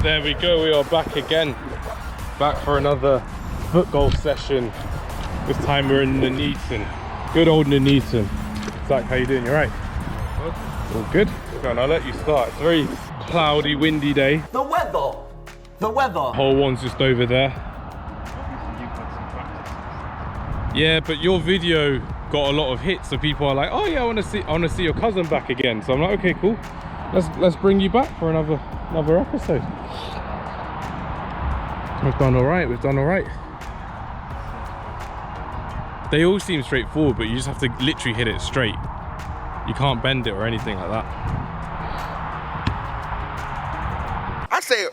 There we go, we are back again. Back for another foot golf session. This time we're in Nuneaton. Good old Nuneaton. Zach, how you doing? You right? All good? Go on, I'll let you start. It's a very cloudy, windy day. The weather! The weather! Hole one's just over there. Yeah, but your video got a lot of hits, so people are like, oh yeah, I want to see your cousin back again. So I'm like, okay, cool. Let's bring you back for another episode. We've done all right. We've done all right. They all seem straightforward, but you just have to literally hit it straight. You can't bend it or anything like that. I said,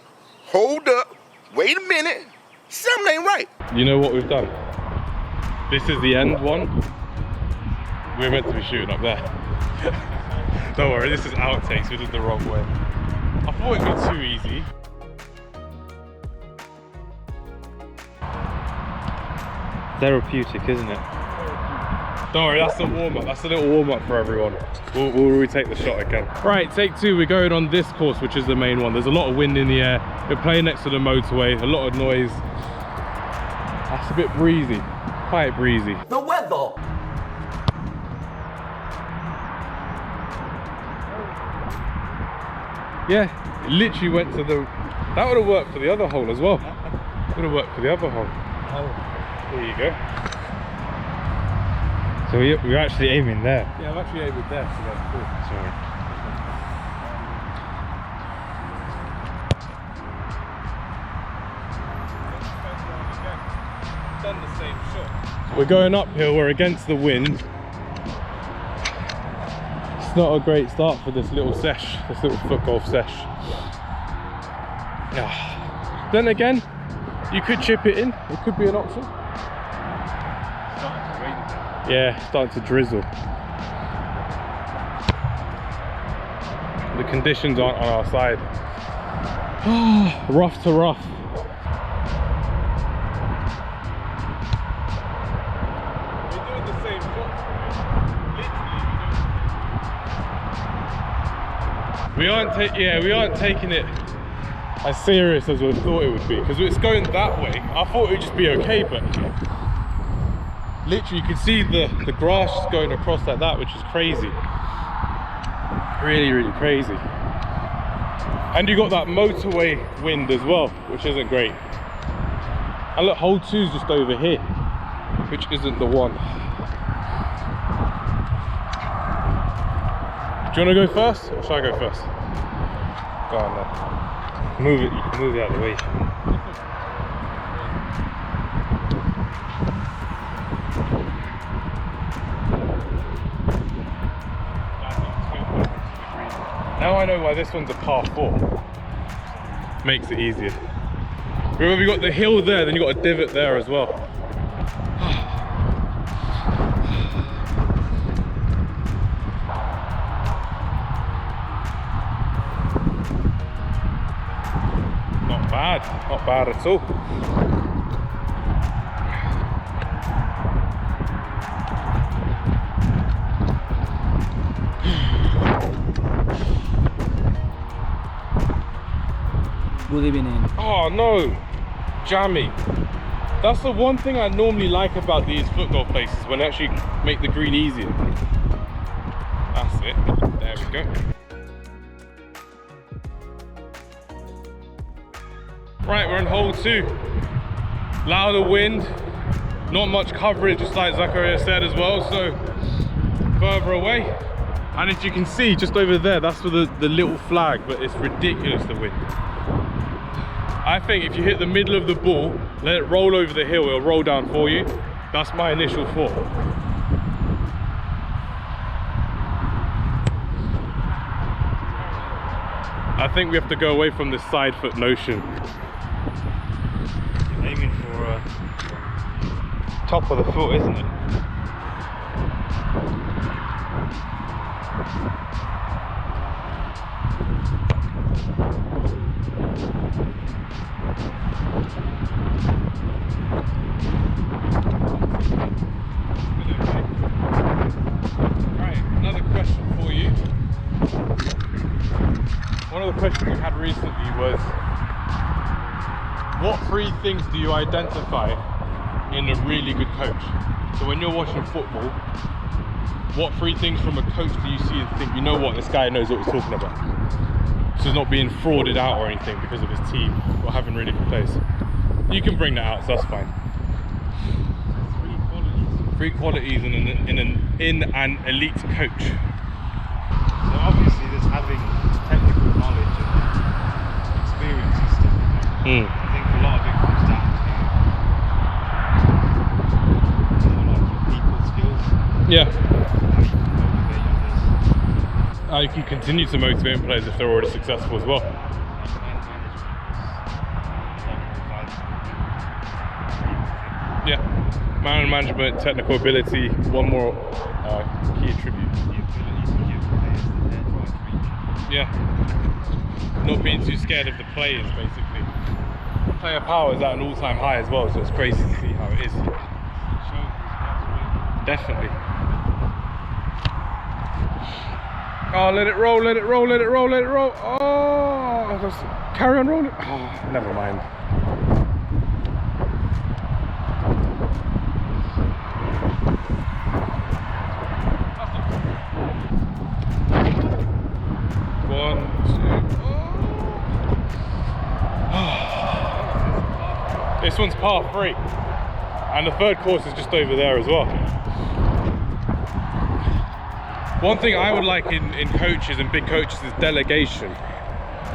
hold up, wait a minute, something ain't right. You know what we've done? This is the end one. We're meant to be shooting up there. Don't worry, this is outtakes, we did the wrong way. I thought it'd be too easy. Therapeutic, isn't it? Don't worry, that's a warm-up. That's a little warm-up for everyone. We'll retake the shot again. Right, take two. We're going on this course, which is the main one. There's a lot of wind in the air. We're playing next to the motorway. A lot of noise. That's a bit breezy. Quite breezy. The weather! Yeah, it literally went to the... That would have worked for the other hole as well. Would have worked for the other hole. There you go. So we're actually aiming there. Yeah, I'm actually aiming there, so that's cool. Sorry. Done the same shot. We're going uphill, we're against the wind. It's not a great start for this little sesh, this little foot golf sesh. Then again, you could chip it in, it could be an option. Yeah, starting to drizzle. The conditions aren't on our side. Rough to rough. We're doing the same shots. Literally, we aren't taking it as serious as we thought it would be, because it's going that way. I thought it would just be okay, but literally you can see the grass just going across like that, which is crazy. Really, really crazy. And you got that motorway wind as well, which isn't great. And look, hole two's just over here, which isn't the one. Do you want to go first, or shall I go first? Go on then. Move it, you can move it out of the way. Now I know why this one's a par 4. Makes it easier. Remember, we got the hill there, then you got a divot there as well. Not bad at all. Will they be in? Oh no, jammy. That's the one thing I normally like about these foot golf places, when they actually make the green easier. That's it, there we go. Right, we're on hole 2. Louder wind, not much coverage, just like Zachariah said as well, so further away. And as you can see, just over there, that's for the little flag, but it's ridiculous, the wind. I think if you hit the middle of the ball, let it roll over the hill, it'll roll down for you. That's my initial thought. I think we have to go away from this side foot notion. You're aiming for top of the foot, isn't it? Right, another question for you. One of the questions we had recently was, What 3 things do you identify in a really good coach? So when you're watching football, what 3 things from a coach do you see and think, you know what, this guy knows what he's talking about? So he's not being frauded out or anything because of his team or having really good players. You can bring that out, so that's fine. 3 qualities in an elite coach. So obviously there's having technical knowledge and experience and stuff. I think a lot of it comes down to like people skills. Yeah. How you can motivate others. You can continue to motivate players if they're already successful as well. Yeah, man management, technical ability, one more key attribute. The ability to give players the head right reach. Yeah, not being too scared of the players basically. Player power is at an all-time high as well, so it's crazy to see how it is. Definitely. Oh, let it roll, let it roll, let it roll, let it roll. Oh, just carry on rolling. Oh, never mind. This one's par 3, and the 3rd course is just over there as well. One thing I would like in coaches and big coaches is delegation.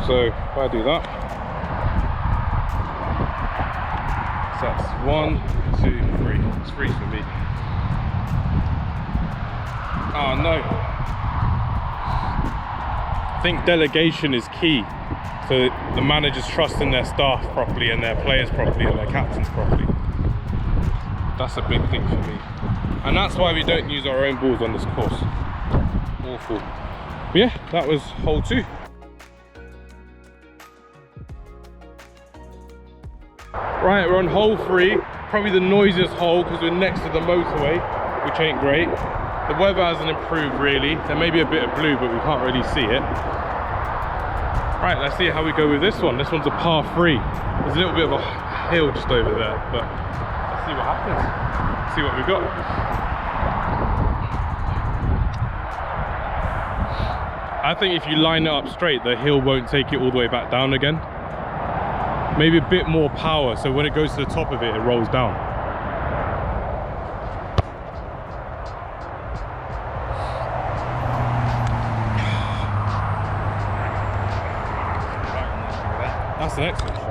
So if I do that, so that's 1, 2, 3. It's 3 for me. Oh no. I think delegation is key. So the managers trust in their staff properly and their players properly and their captains properly. That's a big thing for me. And that's why we don't use our own balls on this course. Awful. But yeah, that was hole 2. Right, we're on hole 3. Probably the noisiest hole because we're next to the motorway, which ain't great. The weather hasn't improved really. There may be a bit of blue, but we can't really see it. Right, let's see how we go with this one. This one's a par 3. There's a little bit of a hill just over there, but let's see what happens. See what we've got. I think if you line it up straight, the hill won't take it all the way back down again. Maybe a bit more power, so when it goes to the top of it, it rolls down. That's an excellent shot.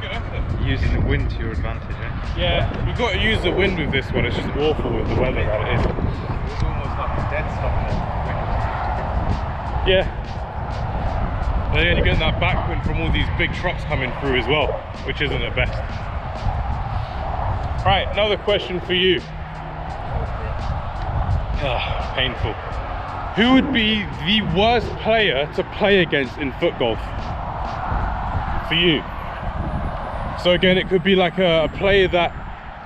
Good effort. Using the wind to your advantage, eh? Yeah, you've got to use the wind with this one. It's just awful with the weather that it is. It's almost like a dead stop there. Yeah. And then you're getting that backwind from all these big trucks coming through as well, which isn't the best. Right, another question for you. Painful. Who would be the worst player to play against in Footgolf? For you. So again, it could be like a player that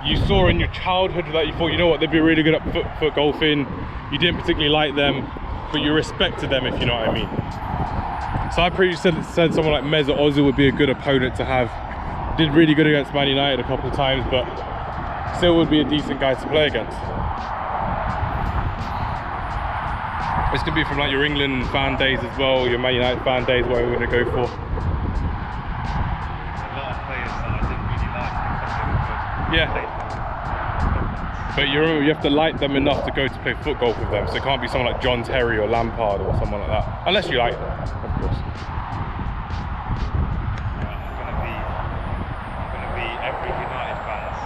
you saw in your childhood that you thought, you know what, they'd be really good at foot golfing. You didn't particularly like them, but you respected them, if you know what I mean. So I previously said someone like Mesut Ozil would be a good opponent to have. Did really good against Man United a couple of times, but still would be a decent guy to play against. This could be from like your England fan days as well, your Man United fan days, whatever we're going to go for. A lot of players that I didn't really like because they were good. Yeah. But you have to like them enough to go to play foot golf with them. So it can't be someone like John Terry or Lampard or someone like that. Unless you like them, of course. I'm gonna be every United fan's.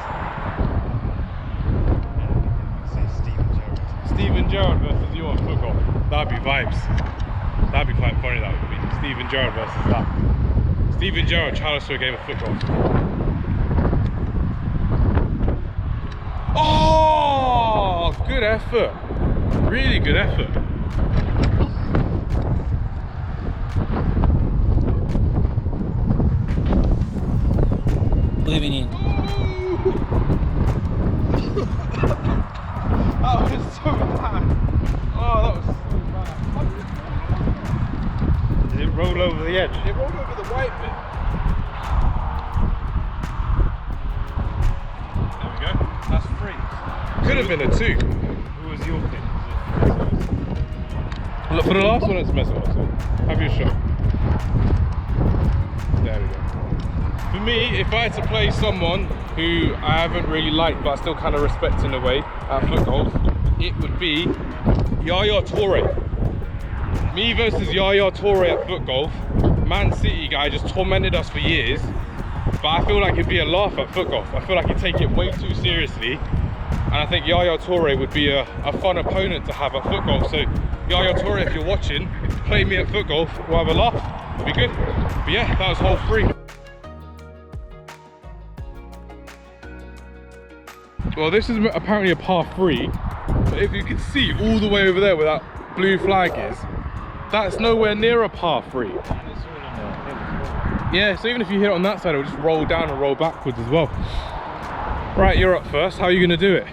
Say Steven Gerrard. Steven Gerrard versus you on foot golf. That'd be vibes. That'd be quite funny, that would be. Steven Gerrard versus that. Steven Gerrard challenged to a game of foot golf. Oh, good effort. Really good effort. Living in. That roll over the edge. It rolled over the white bit. There we go. That's 3. Could have been a 2. Who was your pin? Look, for the last one, it's messing up. So have your shot. There we go. For me, if I had to play someone who I haven't really liked but I still kind of respect in a way at Footgolf, it would be Yaya Toure. Me versus Yaya Toure at Footgolf. Man City guy just tormented us for years, but I feel like it'd be a laugh at Footgolf. I feel like he'd take it way too seriously, and I think Yaya Toure would be a fun opponent to have at Footgolf. So Yaya Toure, if you're watching, play me at Footgolf, we'll have a laugh, it'll be good. But yeah, that was hole 3. Well, this is apparently a par 3, but if you can see all the way over there where that blue flag is, that's nowhere near a par 3. Yeah, so even if you hit it on that side, it'll just roll down and roll backwards as well. Right, you're up first. How are you going to do it?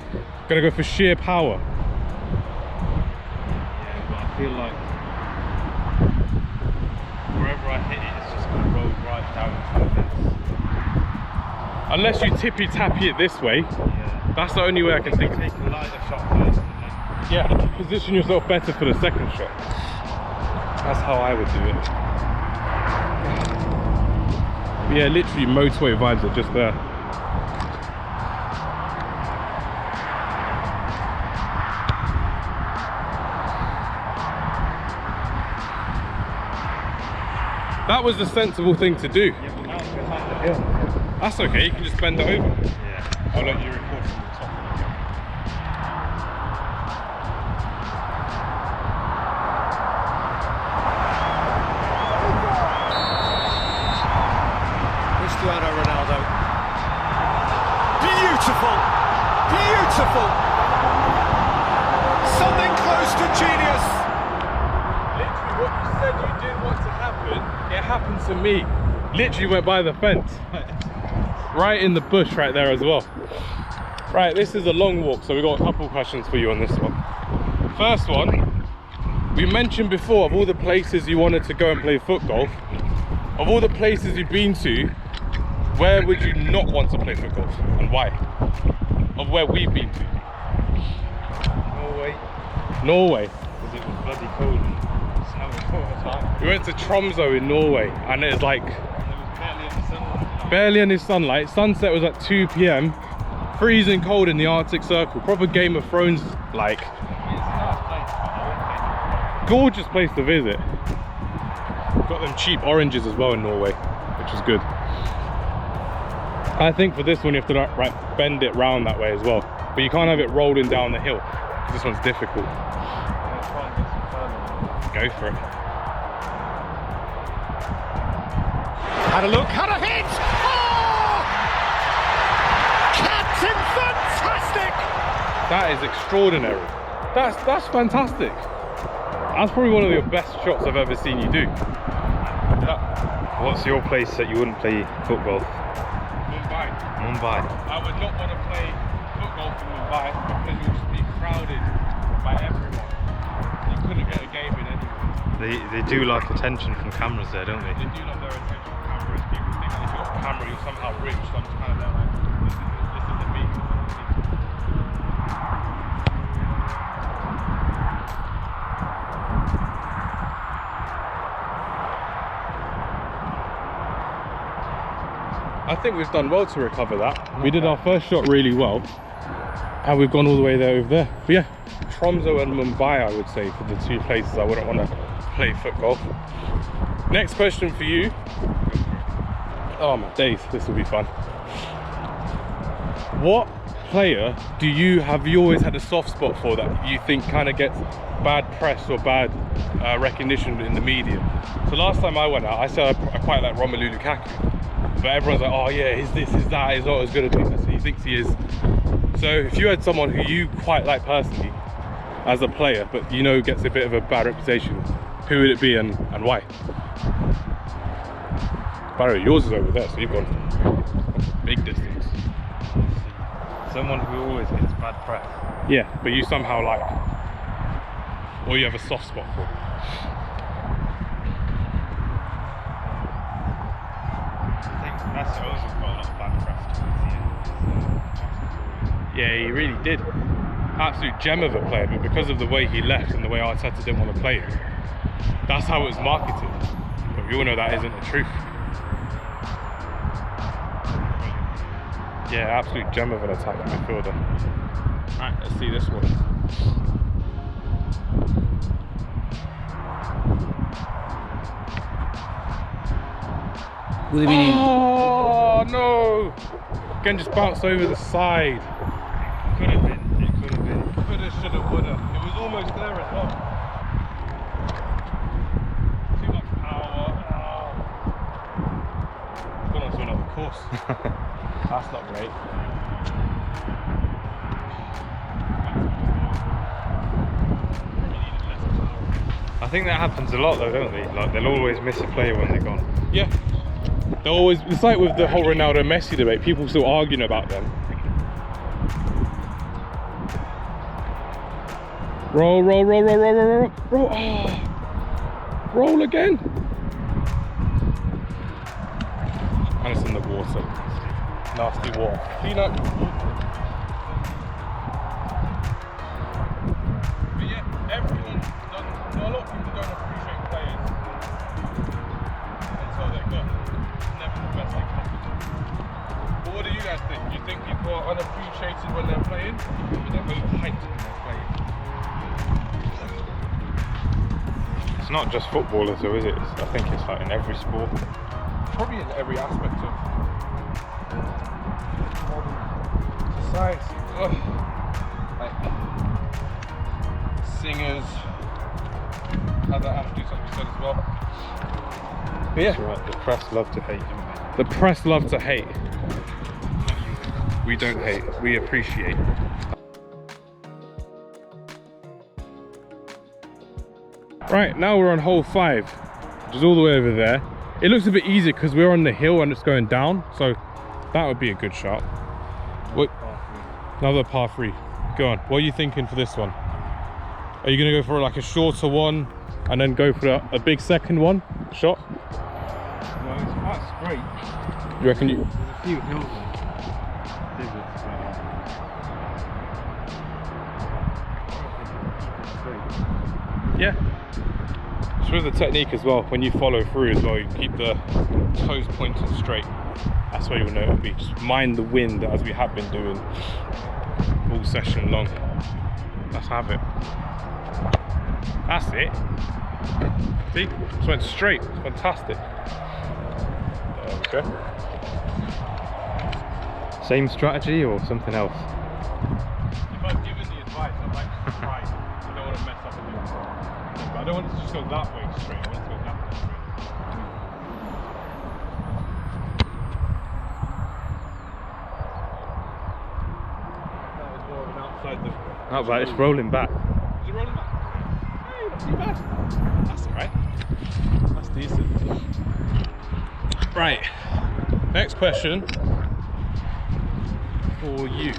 Going to go for sheer power? Yeah, but I feel like wherever I hit it, it's just going to roll right down to the Unless you tippy-tappy it this way. Yeah. That's the only way I can think of. Take a lighter shot first. Yeah, position yourself better for the second shot. That's how I would do it. But yeah, literally motorway vibes are just there. That was the sensible thing to do. Yeah, but now it's behind the hill. That's okay, you can just bend it over. Yeah. I'll let you record from the top. Cristiano Ronaldo. Beautiful! Beautiful! Something close to genius! Literally what you said you didn't want to happen, it happened to me. Literally went by the fence. Right in the bush right there as well. Right, this is a long walk, so we've got a couple of questions for you on this one. First one, we mentioned before of all the places you wanted to go and play Footgolf. Of all the places you've been to, where would you not want to play Footgolf and why? Of where we've been to. Norway. Norway. Because it was bloody cold and snowing all the time. We went to Tromsø in Norway and it was like There was barely any sunlight. barely any sunlight. Sunset was at 2 p.m. Freezing cold in the Arctic Circle. Proper Game of Thrones like. It's a nice place, but I wouldn't Gorgeous place to visit. Got them cheap oranges as well in Norway, which is good. I think for this one you have to like, bend it round that way as well. But you can't have it rolling down the hill. This one's difficult. try and get some further. Go for it. Had a look, had a hit! Oh! Captain Fantastic! That is extraordinary. That's fantastic. That's probably one of the best shots I've ever seen you do. What's your place that you wouldn't play Footgolf? Mumbai. Mumbai. I would not want to play Footgolf in Mumbai because you'll just be crowded by everyone. You couldn't get a game in anyway. They do like attention from cameras there, don't they? They do love their attention on cameras. People think that if you've got a camera you're somehow rich, so I'm just kind of there like, this isn't me. I think we've done well to recover that. We did our first shot really well, and we've gone all the way there over there. But yeah, Tromsø and Mumbai, I would say, for the two places I wouldn't want to play Footgolf. Next question for you. Oh my days, this will be fun. What player have you always had a soft spot for that you think kind of gets bad press or bad recognition in the media? So last time I went out, I said I quite like Romelu Lukaku. But everyone's like, oh yeah, he's this, he's that, he's not as good as he thinks he is. So if you had someone who you quite like personally as a player, but you know gets a bit of a bad reputation, who would it be and why? By the way, yours is over there, so you've gone big distance. Someone who always gets bad press. Yeah, but you somehow like, or you have a soft spot for. That's also got a lot of backcraft towards the end. Yeah, he really did. Absolute gem of a player, but because of the way he left and the way Arteta didn't want to play him, that's how it was marketed. But we all know that isn't the truth. Yeah, absolute gem of an attacking midfielder. Alright, let's see this one. Oh no! Again, just bounced over the side. Could have been. It could have been. Coulda, shoulda, woulda. It was almost there as well. Too much power. Oh. Gone on to another course. That's not great. I think that happens a lot though, don't they? Like they'll always miss a player when they're gone. Yeah. They're always, it's like with the whole Ronaldo Messi debate, people still arguing about them. Roll, roll, roll, roll, roll, roll, roll, roll. Oh. Roll again. And it's in the water. Nasty water. Clean up. But yeah, everyone doesn't, a lot of people don't appreciate players until they're gone. Never the best they can. But what do you guys think? Do you think people are unappreciated when they're playing? Or they're overhyped when they're playing? It's not just footballers though, is it? I think it's like in every sport. Probably in every aspect of society. Ugh. Like singers, other athletes, like we said as well. But yeah, That's right. The press love to hate, don't they? the press love to hate. We don't hate, we appreciate. Right, now we're on hole 5, which is all the way over there. It looks a bit easier because we're on the hill and it's going down, so that would be a good shot. What? Another par 3. Go on, what are you thinking for this one? Are you going to go for like a shorter one and then go for a big second one shot? Well, it's quite straight. You reckon you... There's a few hills and divots. Yeah. It's with the technique as well. When you follow through as well, you keep the toes pointed straight. That's where you'll know it'll be. Just mind the wind as we have been doing all session long. Let's have it. That's it. See? Just went straight. It's fantastic. There we go. Same strategy or something else? If I've given the advice, I'd like to try. I don't want to mess up again. But I don't want it to just go that way straight. I want it to go that way straight. That was more of an outside the... Not bad, it's rolling back. Is it rolling back? Hey, not too bad. That's alright. That's decent. Right. Next question for you.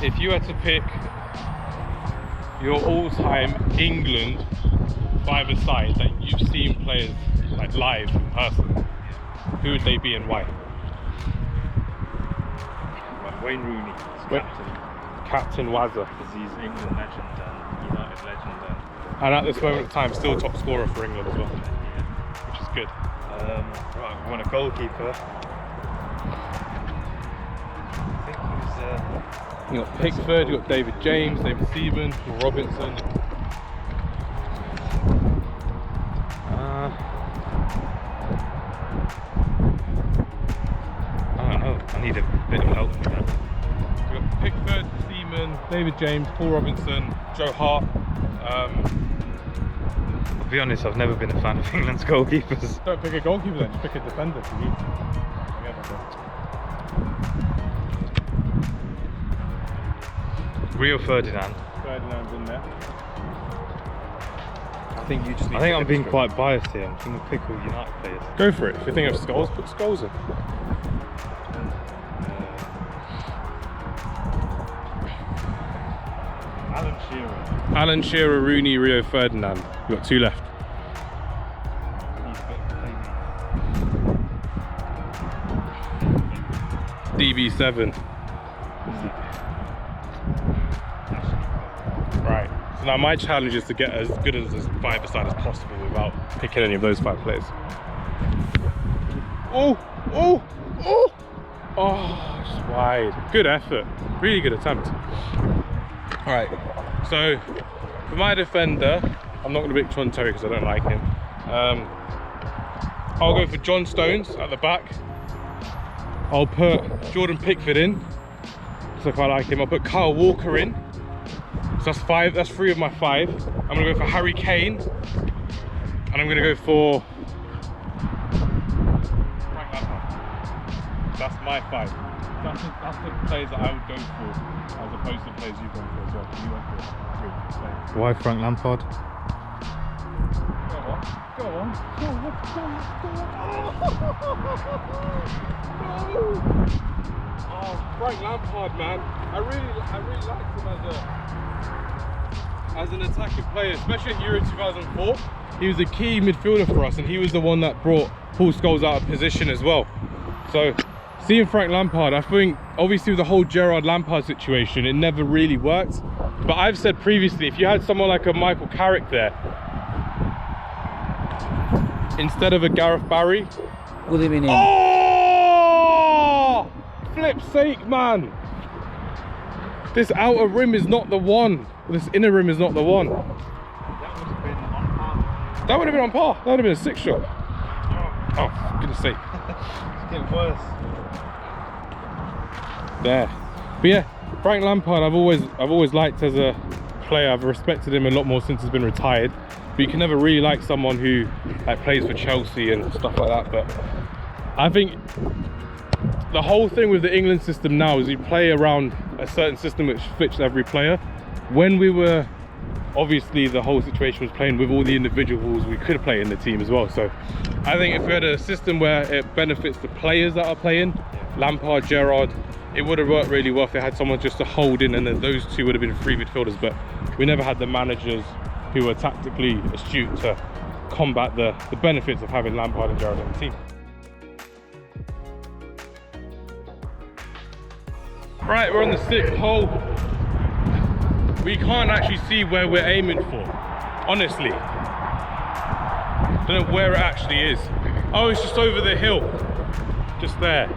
If you had to pick your all-time England five-a-side that you've seen players like live in person, who would they be and why? Right, Wayne Rooney, Captain Wazza. because he's England legend and United legend. And at this moment of time, still top scorer for England as well, which is good. Right, we want a goalkeeper. I think he was. You got Pickford, you got David James, David Seaman, Paul Robinson. I don't know. I need a bit of help with that. You got Pickford, Seaman, David James, Paul Robinson, Joe Hart. To be honest, I've never been a fan of England's goalkeepers. Don't pick a goalkeeper then, just pick a defender if you need to. Rio Ferdinand. Ferdinand's in there. I think you just need I think to I'm being pick quite biased here. I'm going to pick all United players. Go for it. If you think of Scholes, put Scholes in. Alan Shearer. Alan Shearer, Rooney, Rio Ferdinand. You've got 2 left. CB7. Right. So now my challenge is to get as good as this 5-a-side as possible without picking any of those 5 players. Oh, oh, oh! Oh, just wide. Good effort. Really good attempt. All right. So for my defender, I'm not going to pick John Terry because I don't like him. I'll go for John Stones at the back. I'll put Jordan Pickford in because I quite like him. I'll put Kyle Walker in. So that's 5. That's 3 of my 5. I'm going to go for Harry Kane, and I'm going to go for Frank Lampard. That's my 5. That's the players that I would go for, as opposed to players you've gone for as well. You went for 3 players. Why Frank Lampard? Go on. Oh, Frank Lampard, man. I really liked him as an attacking player, especially at Euro 2004. He was a key midfielder for us, and he was the one that brought Paul Scholes out of position as well. So seeing Frank Lampard, I think obviously with the whole Gerrard Lampard situation, it never really worked. But I've said previously, if you had someone like a Michael Carrick there instead of a Gareth Barry, would have been in. Oh! Flip's sake, man! This outer rim is not the one. This inner rim is not the one. That would have been on par. That would have been on par. That would have been a 6 shot. Oh, for goodness sake. It's getting worse. There. But yeah, Frank Lampard, I've always liked as a player. I've respected him a lot more since he's been retired. But you can never really like someone who plays for Chelsea and stuff like that. But I think the whole thing with the England system now is you play around a certain system which fits every player. When we were, obviously the whole situation was playing with all the individuals we could play in the team as well. So I think if we had a system where it benefits the players that are playing, Lampard, Gerrard, it would have worked really well if they had someone just to hold in, and then those 2 would have been 3 midfielders. But we never had the managers who were tactically astute to combat the benefits of having Lampard and Gerrard on the team. Right, we're on the 6th hole. We can't actually see where we're aiming for, honestly. Don't know where it actually is. Oh, it's just over the hill, just there.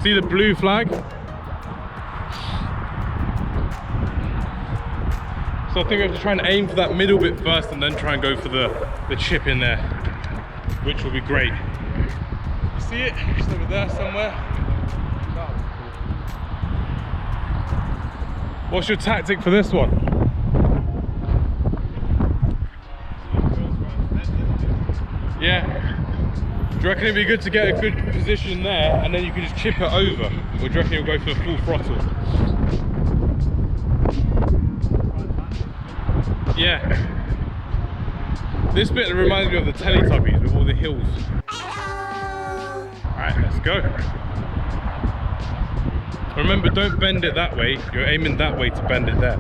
See the blue flag? So I think we have to try and aim for that middle bit first, and then try and go for the chip in there, which will be great. You see it? Just over there somewhere. What's your tactic for this one? Yeah. Do you reckon it'd be good to get a good position there, and then you can just chip it over? Or do you reckon you'll go for full throttle? Yeah. This bit reminds me of the Teletubbies with all the hills. Alright, let's go. Remember, don't bend it that way. You're aiming that way to bend it there.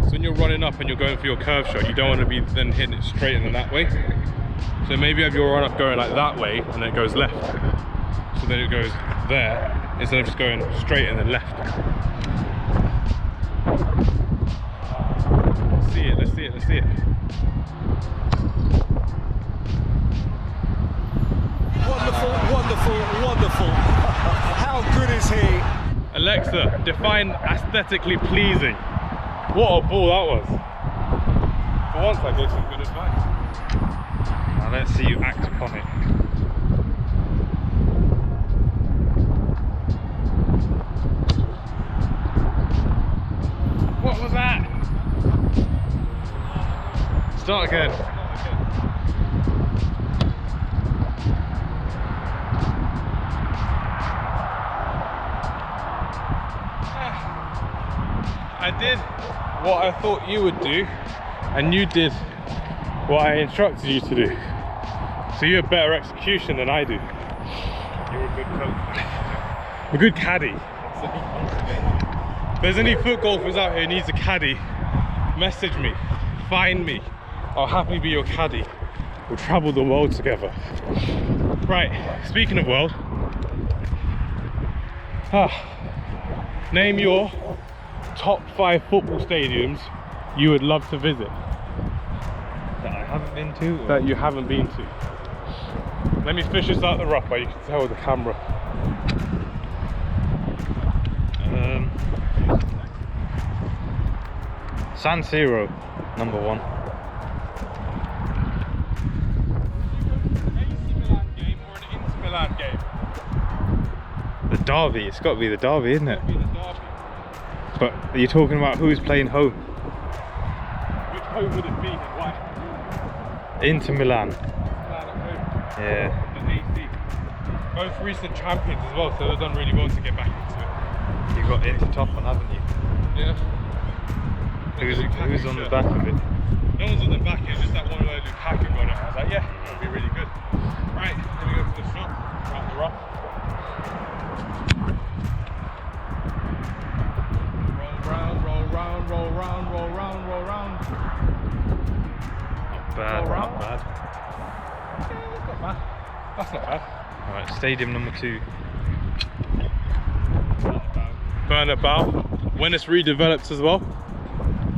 So when you're running up and you're going for your curve shot, you don't want to be then hitting it straight and then that way. So maybe have your run up going like that way, and then it goes left. So then it goes there, instead of just going straight and then left. Let's see it, let's see it, let's see it. Wonderful, wonderful, wonderful. How good is he? Alexa, define aesthetically pleasing. What a ball that was. For once I gave some good advice. Now let's see you act upon it. What was that? Start again. I did what I thought you would do, and you did what I instructed you to do. So you're a better execution than I do. You're a good coach. I'm a good caddy. If there's any foot golfers out here who needs a caddy, message me, find me. I'll happily be your caddy. We'll travel the world together. Right, speaking of world, Name your top 5 football stadiums you would love to visit. That I haven't been to? Or? That you haven't been to. Let me fish this out the rough, but you can tell with the camera. San Siro, number 1. AC Milan game or an Inter Milan game? The derby, it's got to be the derby, isn't it? It'd be the derby. But you're talking about who's playing home? Which home would it be and why? Inter Milan. Milan at home. Yeah. The AC. Both recent champions as well, so they've done really well to get back into it. You've got Inter top one, haven't you? Yeah. Who's on the back of it? No one's on the back, it's just that one where Lukaku got it. I was like, yeah, that'll be really good. Right, here we go for the shot. Out the rough. Roll round, roll round, roll round, roll round, roll round. Not bad, Roll not round. bad. Yeah, that's not bad. That's not bad. Alright, stadium number 2. Bernabeu, when it's redeveloped as well.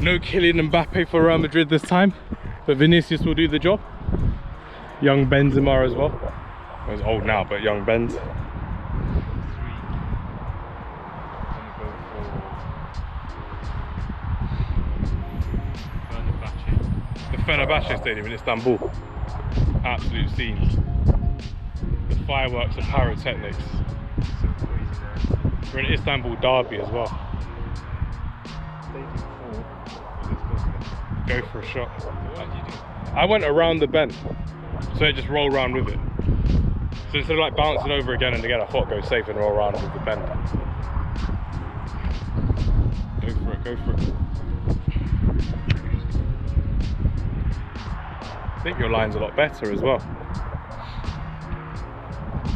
No Kylian Mbappe for Real Madrid this time, but Vinicius will do the job. Young Benzema as well. Well, he's old now, but young Benz. 3. The Fenerbahce Stadium in Istanbul. Absolute scenes. The fireworks and pyrotechnics. We're in Istanbul derby as well. Go for a shot. What did you do? I went around the bend, so it just rolled around with it. So instead of like bouncing over again and again, I thought go safe and roll around with the bend. Go for it, go for it. I think your line's a lot better as well.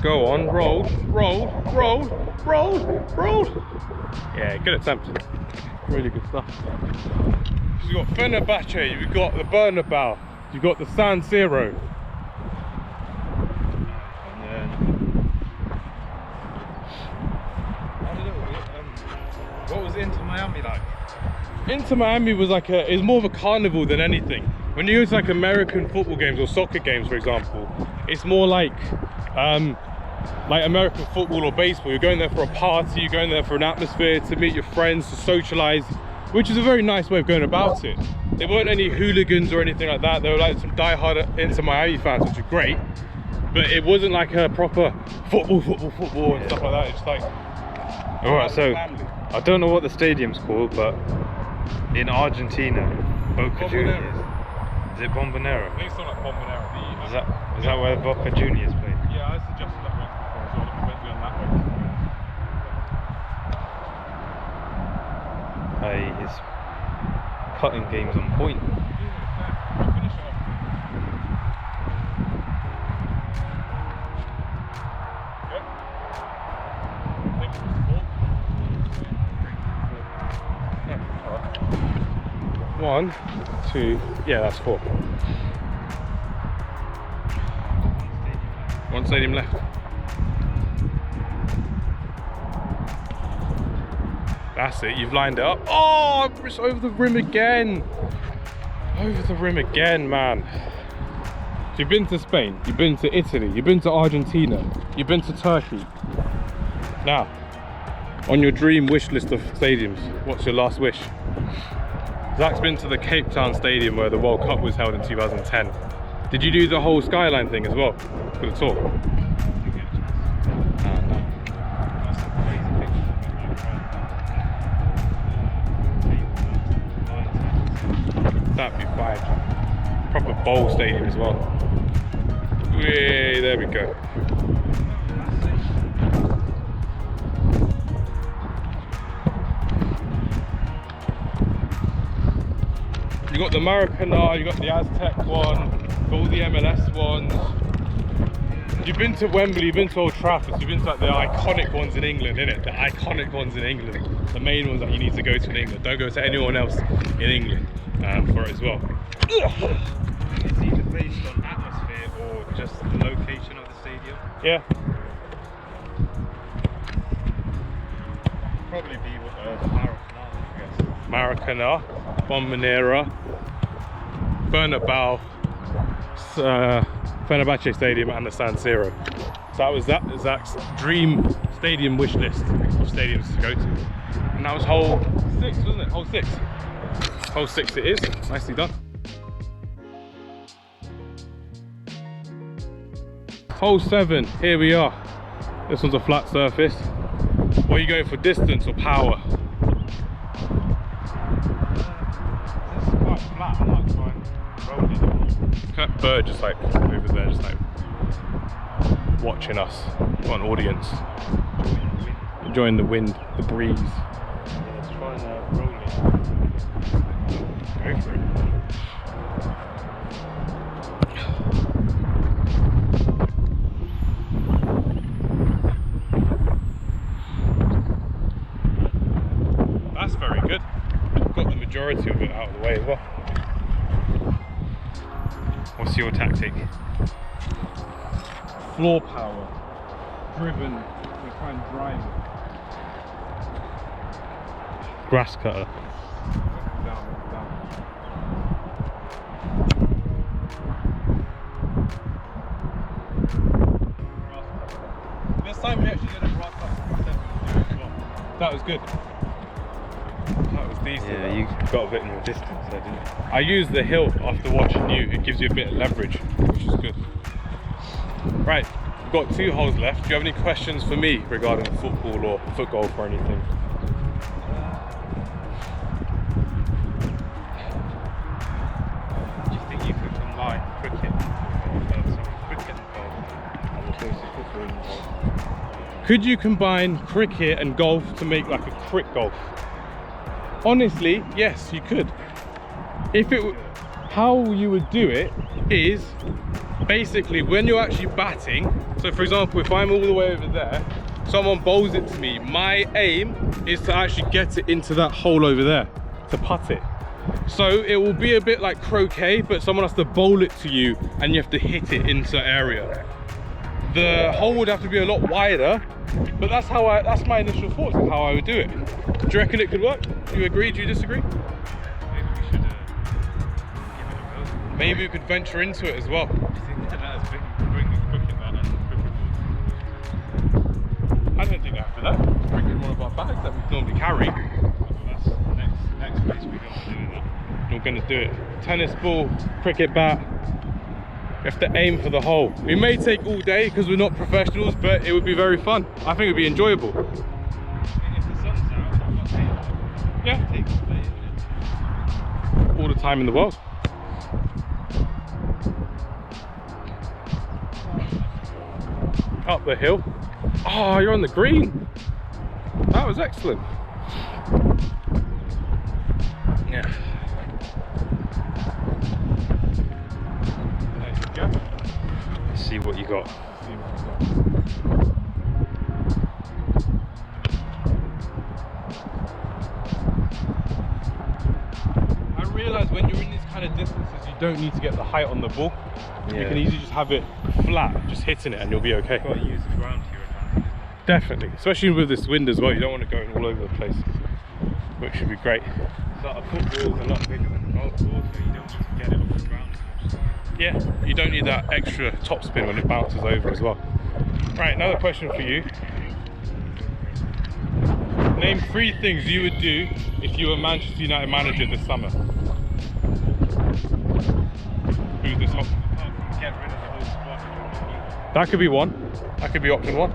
Go on, roll, roll, roll, roll, roll. Yeah, good attempt. Really good stuff. You've got Fenerbahce, you've got the Bernabeu, you've got the San Siro. And then what was Inter Miami like? Inter Miami was like it's more of a carnival than anything. When you go to like American football games or soccer games, for example, it's more like American football or baseball. You're going there for a party, you're going there for an atmosphere, to meet your friends, to socialize, which is a very nice way of going about it. There weren't any hooligans or anything like that. There were like some die-hard Inter Miami fans, which are great, but it wasn't like a proper football and stuff like that. It's like Alright, so family. I don't know what the stadium's called, but in Argentina, Boca Juniors. Is it Bombonera? I think it's not like Bombonera. Is that where Boca Juniors play? Yeah, I suggested that once before as well. It went down that way. His cutting game's on point. Finish it off. Yep. I think it was 4. Yeah, alright. 1, 2, yeah, that's 4. One stadium left. That's it, you've lined it up. Oh, it's over the rim again. Over the rim again, man. So you've been to Spain, you've been to Italy, you've been to Argentina, you've been to Turkey. Now, on your dream wish list of stadiums, what's your last wish? Zach's been to the Cape Town Stadium where the World Cup was held in 2010. Did you do the whole skyline thing as well for the tour? That'd be fine. Proper bowl stadium as well. Way, there we go. You got the Maracanã, you got the Aztec one, got all the MLS ones. You've been to Wembley, you've been to Old Trafford, so you've been to like the iconic ones in England, innit? The iconic ones in England. The main ones that you need to go to in England. Don't go to anyone else in England for it as well. It's either based on atmosphere or just the location of the stadium. Yeah. probably be the Maracana, I guess. Maracana, Bombonera, Bernabeu, Fenerbahce Stadium, and the San Siro. So that was Zach's dream stadium wish list of stadiums to go to. And that was hole 6, wasn't it? Hole 6. Hole 6 it is. Nicely done. Hole 7, here we are. This one's a flat surface. What are you going for, distance or power? This is quite flat, I might try and roll it. That bird just like over there, just like watching us. Got an audience. Enjoying the wind, the breeze. Yeah, let's try and roll it. Go for it. That's very good. Got the majority of it out of the way as well. What's your tactic? Floor power, driven, to try and drive it. Grass cutter. This time we actually did a grass cutter. That was good. That was decent. Yeah, you got a bit more distance there, didn't you? I use the hill after watching you. It gives you a bit of leverage, which is good. Right, we've got 2 holes left. Do you have any questions for me regarding football or foot golf or anything? Do you think you could combine cricket and golf as opposed to football and golf? Could you combine cricket and golf to make like a crick golf? Honestly, yes, you could. If it, how you would do it is basically when you're actually batting. So for example, if I'm all the way over there, someone bowls it to me, my aim is to actually get it into that hole over there, to putt it. So it will be a bit like croquet, but someone has to bowl it to you and you have to hit it into the area. The hole would have to be a lot wider, but that's my initial thoughts of how I would do it. Do you reckon it could work? Do you agree? Do you disagree? Maybe we should give it a go. Maybe we could venture into it as well. Do you think that's bring the cricket bat and cricket balls? I don't think after that. Let's bring in one of our bags that we normally carry. That's the next place we're going to do that. We're going to do it. Tennis ball, cricket bat. We have to aim for the hole. We may take all day because we're not professionals, but it would be very fun. I think it would be enjoyable. If the sun's out, we've got day. Yeah. It takes all day, isn't it? All the time in the world. Up the hill. Oh, you're on the green. That was excellent. Yeah. There you go. Let's see what you got. I realise when you're in these kind of distances, you don't need to get the height on the ball. You can easily just have it flat, just hitting it, and you'll be okay. You've got to use the ground to your advantage. Definitely, especially with this wind as well. You don't want to go all over the place, which should be great. So a football is a lot bigger than a golf ball, so you don't need to get it off the ground so much. Yeah, you don't need that extra top spin when it bounces over as well. Right, another question for you. Name 3 things you would do if you were Manchester United manager this summer. Who's this hot? Get rid of the whole squad. That could be one. That could be option 1.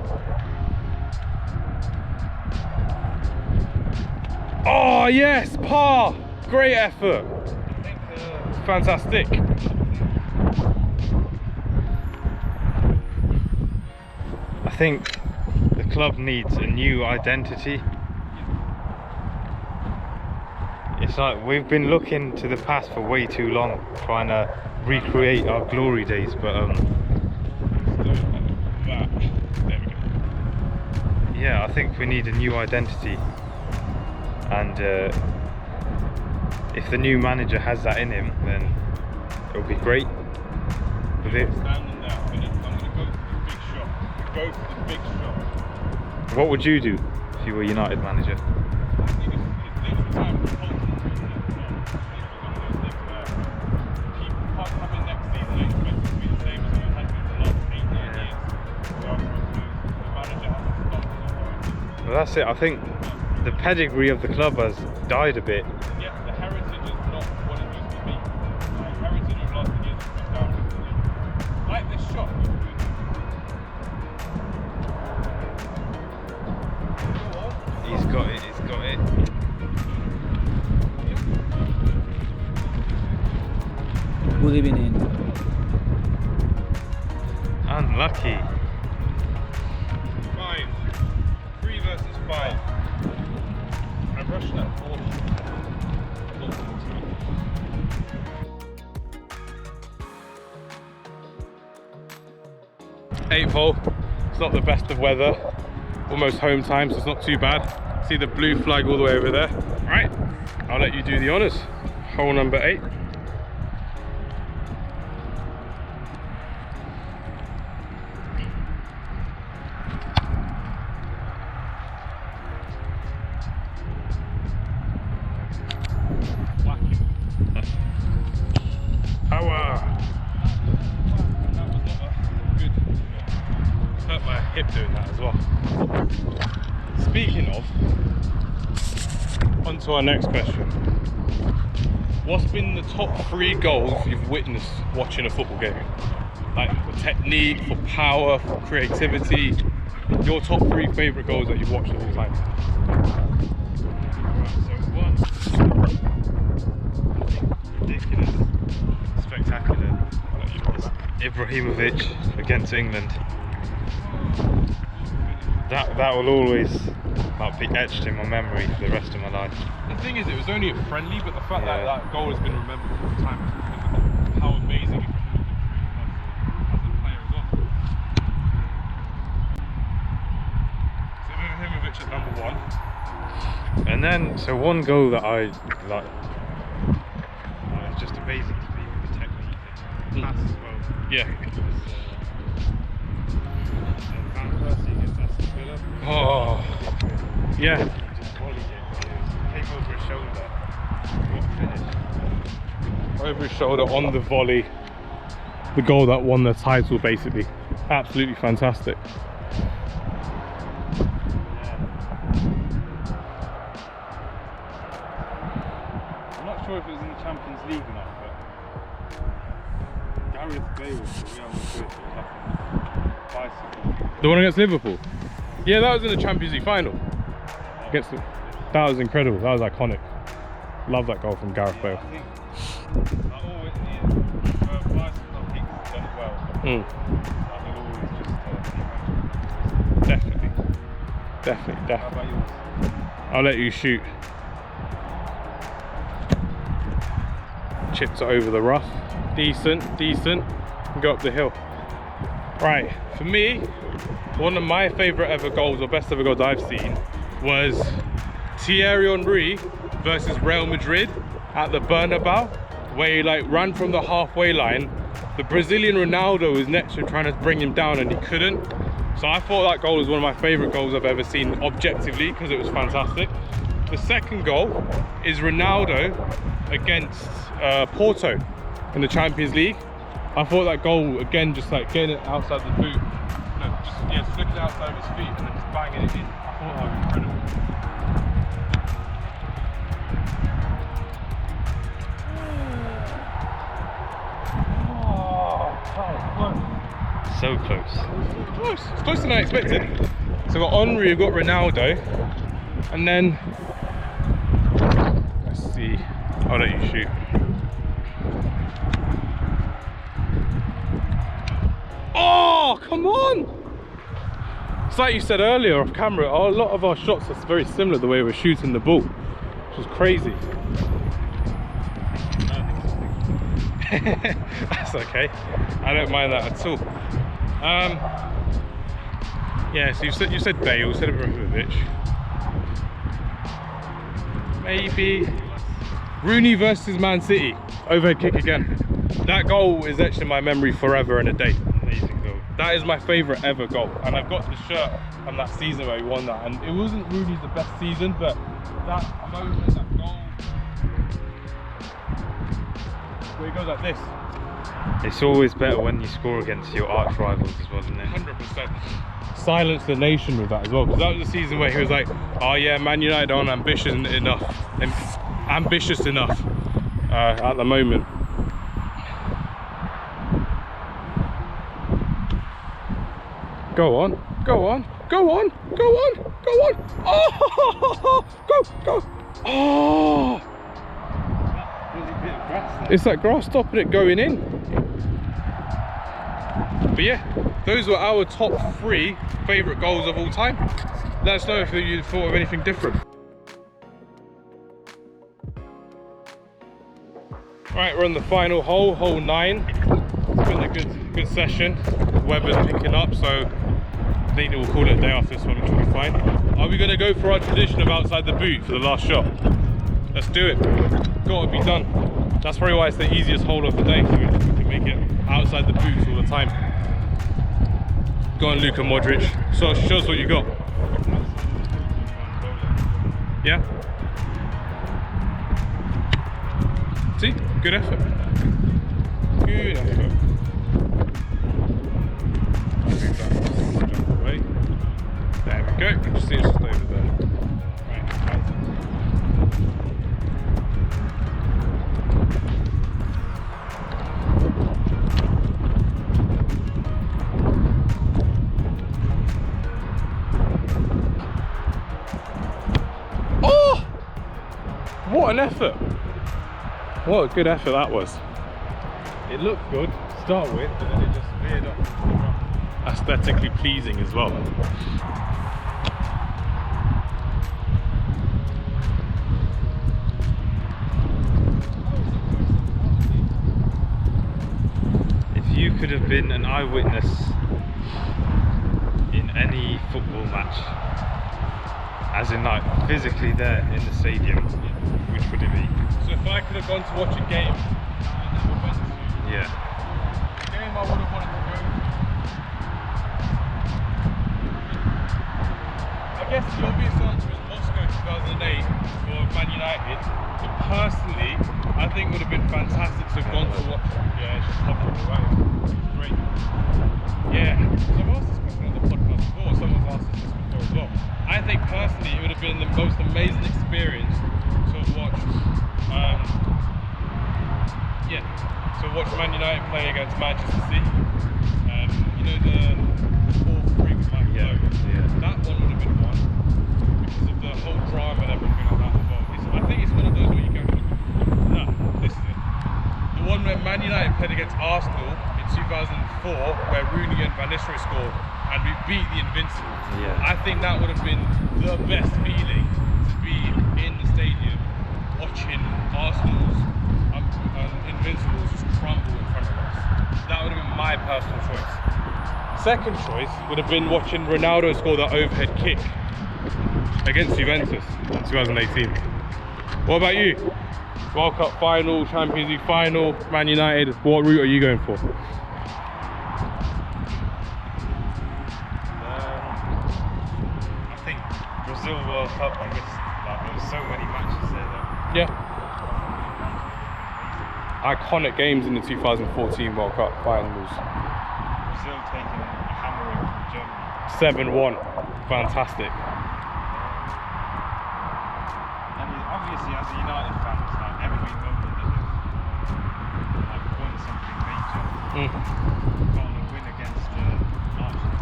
Oh yes, par! Great effort. Fantastic. I think the club needs a new identity. It's like we've been looking to the past for way too long, trying to recreate our glory days, but yeah, I think we need a new identity, and if the new manager has that in him, then it'll be great. With it, Standing there, I'm gonna go for the big shot. Go for the big shot. what would you do? if you were United manager? Well, that's it. I think the pedigree of the club has died a bit. Yeah, the heritage is not what it used to be. The heritage of last years is down. Like this shot. He's got it, he's got it. Good evening. Unlucky. 5. 3 versus 5. I'm rushing at 40. 8th hole. It's not the best of weather. Almost home time, so it's not too bad. See the blue flag all the way over there. Right, I'll let you do the honours. Hole number 8. Power. That was not a good. Hurt my hip doing that as well. Speaking of, on to our next question. What's been the top 3 goals you've witnessed watching a football game? Like for technique, for power, for creativity. Your top 3 favourite goals that you've watched all the time. Right, so 1, ridiculous, spectacular. Ibrahimovic against England. That will always be etched in my memory for the rest of my life. The thing is, it was only a friendly, but the fact that that goal has been remembered all the time is because of how amazing Ibrahimovic was as a player as well. So Ibrahimovic at number 1. And then, so one goal that I like, it's just amazing to me with the technique and pass as well. Yeah. Oh, yeah. Just volleyed it. Came over his shoulder. What a finish. Over his shoulder on the volley. The goal that won the title, basically. Absolutely fantastic. I'm not sure if it was in the Champions League or not, but Gareth Bale was the Real Madrid bicycle. The one against Liverpool? Yeah, that was in the Champions League final. That was incredible. That was iconic. Love that goal from Gareth Bale. I think that always bicycle kicks done well. That will always just Definitely. How about yours? I'll let you shoot. Chipped it over the rough. Decent. Go up the hill. Right, for me, one of my favourite ever goals, or best ever goals I've seen, was Thierry Henry versus Real Madrid at the Bernabeu, where he ran from the halfway line. The Brazilian Ronaldo was next to him trying to bring him down and he couldn't. So I thought that goal was one of my favourite goals I've ever seen objectively, because it was fantastic. The second goal is Ronaldo against Porto in the Champions League. I thought that goal, again, just getting it outside the boot, just flicking it outside of his feet and then just banging it in. I thought that was incredible. So close. It's closer than I expected. So we've got Henry, we've got Ronaldo, and then, let's see, I'll let you shoot. Oh, come on! It's like you said earlier off camera, a lot of our shots are very similar the way we're shooting the ball, which is crazy. That's okay. I don't mind that at all. Yeah, so you said Bale, you said Ibrahimovic. Maybe Rooney versus Man City. Overhead kick again. That goal is etched in my memory forever and a day. Amazing goal. That is my favourite ever goal, and I've got the shirt and that season where he won that. And it wasn't really the best season, but that moment, that goal, where he goes like this. It's always better when you score against your arch rivals as well, isn't it? 100%. Silence the nation with that as well, because that was the season where he was like, oh yeah, Man United aren't ambitious enough at the moment. Go on, go on, go on, go on, go on. Oh, go. Oh, it's that grass stopping it going in. But yeah, those were our top 3 favourite goals of all time. Let us know if you thought of anything different. Right, we're on the final hole, hole 9. It's been a good session. The weather's picking up, so I think we'll call it a day after this one, which will be fine. Are we going to go for our tradition of outside the boot for the last shot? Let's do it. Got to be done. That's probably why it's the easiest hole of the day, so we can make it outside the boots all the time. Go on, Luka Modric. So show us what you got. Yeah? See? Good effort. Good effort. Jump away. There we go. You can just see it's just over there. Right, oh! What an effort! What a good effort that was. It looked good to start with, but then it just veered off. Aesthetically pleasing as well. If you could have been an eyewitness in any football match, as in like physically there in the stadium, which would it be? So if I could have gone to watch a game, Yeah. the game I would have wanted to go to, I guess the obvious answer is Moscow 2008 for Man United. But personally, I think it would have been fantastic to have gone to watch. Yeah, it's just hovering away. It's great. Yeah, I've asked this question on the podcast before. Someone's asked this before as well. I think personally, it would have been the most amazing experience to have watched. To watch Man United play against Manchester City. You know the 4-3 with Mike Lowe? Yeah. That one would have been one because of the whole drama and everything like that as well. I think it's one of those where you go, no, this is it. The one where Man United played against Arsenal in 2004, where Rooney and Van Nistelrooy scored, and we beat the Invincibles. Yeah. I think that would have been the best feeling to be in the stadium watching Arsenal's Invincibles just crumble in front of us. That would have been my personal choice. Second choice would have been watching Ronaldo score that overhead kick against Juventus in 2018. What about you? World Cup final, Champions League final, Man United, what route are you going for? I think Brazil World Cup, I guess, like, there was so many matches there though. Yeah. Iconic games in the 2014 World Cup finals. Brazil taking a hammering from Germany. 7-1. Fantastic. And obviously as a United fan, it's like every moment that they've like won something major. Got a win against Arsenal.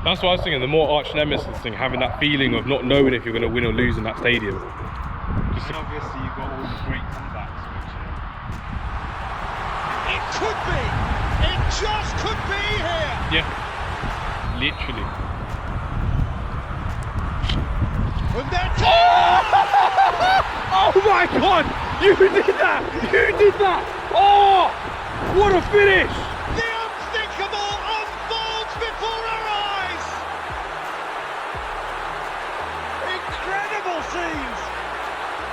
That's what I was thinking, the more arch nemesis thing, having that feeling of not knowing if you're going to win or lose in that stadium. And obviously you've got all the great comebacks, which It could be! It just could be here! Yeah, literally. And then Oh my god! You did that! You did that! Oh! What a finish! the unthinkable unfolds before our eyes! Incredible scenes!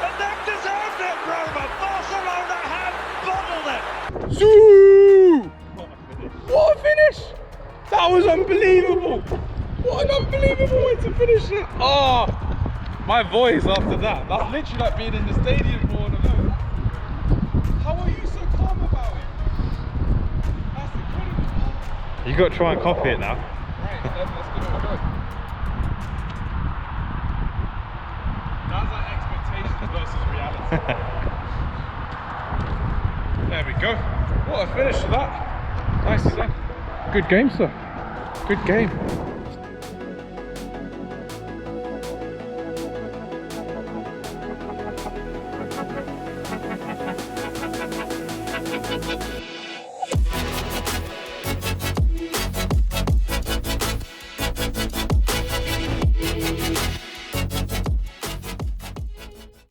And they've deserved it, Roma! Barcelona have bottled it! Zoo! What a finish! That was unbelievable! What an unbelievable way to finish it. Oh, my voice after that. That's literally like being in the stadium for one of those. How are you so calm about it? That's incredible. You got to try and copy it now. Right, let's give it a go. That's like expectations versus reality. There we go. What a finish for that. Nicely done. Good game, sir. Good game.